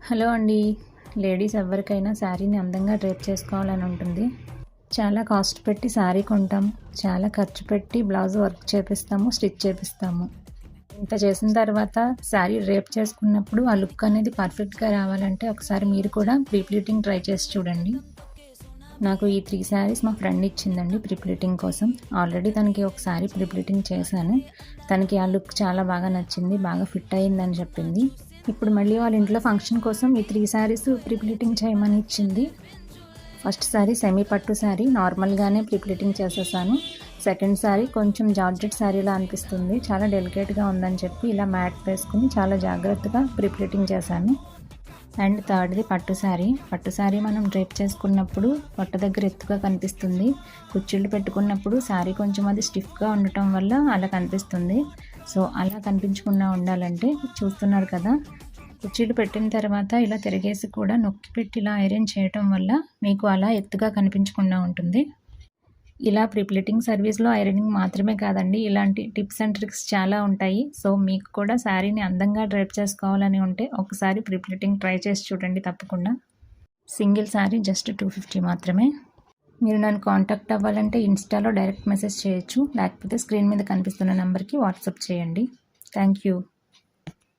Hello అండి. Ladies ఎవరికైనా శారీని అందంగా డ్రేప్ చేసుకోవాలని ఉంటుంది. చాలా కాస్ట్ పెట్టి శారీ కొంటాం, చాలా ఖర్చు పెట్టి బ్లౌజ్ వర్క్ చేపిస్తాము, స్టిచ్ చేపిస్తాము. ఇంత చేసిన తర్వాత శారీ డ్రేప్ చేసుకున్నప్పుడు ఆ లుక్ అనేది పర్ఫెక్ట్గా రావాలంటే ఒకసారి మీరు కూడా ప్రీ ప్లీటింగ్ ట్రై చేసి చూడండి. నాకు ఈ 3 శారీస్ మా ఫ్రెండ్ ఇచ్చిందండి ప్రీ ప్లీటింగ్ కోసం. ఆల్రెడీ తనకి ఒకసారి ప్రీ ప్లీటింగ్ చేశాను. తనకి ఆ లుక్ చాలా బాగా నచ్చింది, బాగా ఫిట్ అయ్యిందని చెప్పింది. ఇప్పుడు మళ్ళీ వాళ్ళ ఇంట్లో ఫంక్షన్ కోసం ఈ 3 శారీస్ ప్రీ ప్లీటింగ్ చేయమని ఇచ్చింది. ఫస్ట్ శారీ సెమీ పట్టు శారీ, నార్మల్గానే ప్రీ ప్లీటింగ్ చేసేసాను. సెకండ్ శారీ కొంచెం జార్జెట్ శారీలా అనిపిస్తుంది, చాలా డెలికేట్గా ఉందని చెప్పి ఇలా మ్యాట్ వేసుకుని చాలా జాగ్రత్తగా ప్రీ ప్లీటింగ్ చేశాను. అండ్ థర్డ్ది పట్టు శారీ మనం డ్రేప్ చేసుకున్నప్పుడు పొట్ట దగ్గర ఎత్తుగా కనిపిస్తుంది. కుచ్చిళ్ళు పెట్టుకున్నప్పుడు శారీ కొంచెం అది స్టిఫ్గా ఉండటం వల్ల అలా కనిపిస్తుంది. సో అలా కనిపించకుండా ఉండాలంటే చూస్తున్నారు కదా, కుచ్చిళ్ళు పెట్టిన తర్వాత ఇలా తిరిగేసి కూడా నొక్కి పెట్టి ఇలా ఐరన్ చేయటం వల్ల మీకు అలా ఎత్తుగా కనిపించకుండా ఉంటుంది. ఇలా ప్రీ ప్లీటింగ్ సర్వీస్లో ఐరనింగ్ మాత్రమే కాదండి, ఇలాంటి టిప్స్ అండ్ ట్రిక్స్ చాలా ఉంటాయి. సో మీకు కూడా శారీని అందంగా డ్రైప్ చేసుకోవాలని ఉంటే ఒకసారి ప్రీ ప్లీటింగ్ ట్రై చేసి చూడండి తప్పకుండా. సింగిల్ శారీ జస్ట్ 250 మాత్రమే. మీరు నన్ను కాంటాక్ట్ అవ్వాలంటే ఇన్స్టాలో డైరెక్ట్ మెసేజ్ చేయొచ్చు, లేకపోతే స్క్రీన్ మీద కనిపిస్తున్న నెంబర్కి వాట్సాప్ చేయండి. Thank you.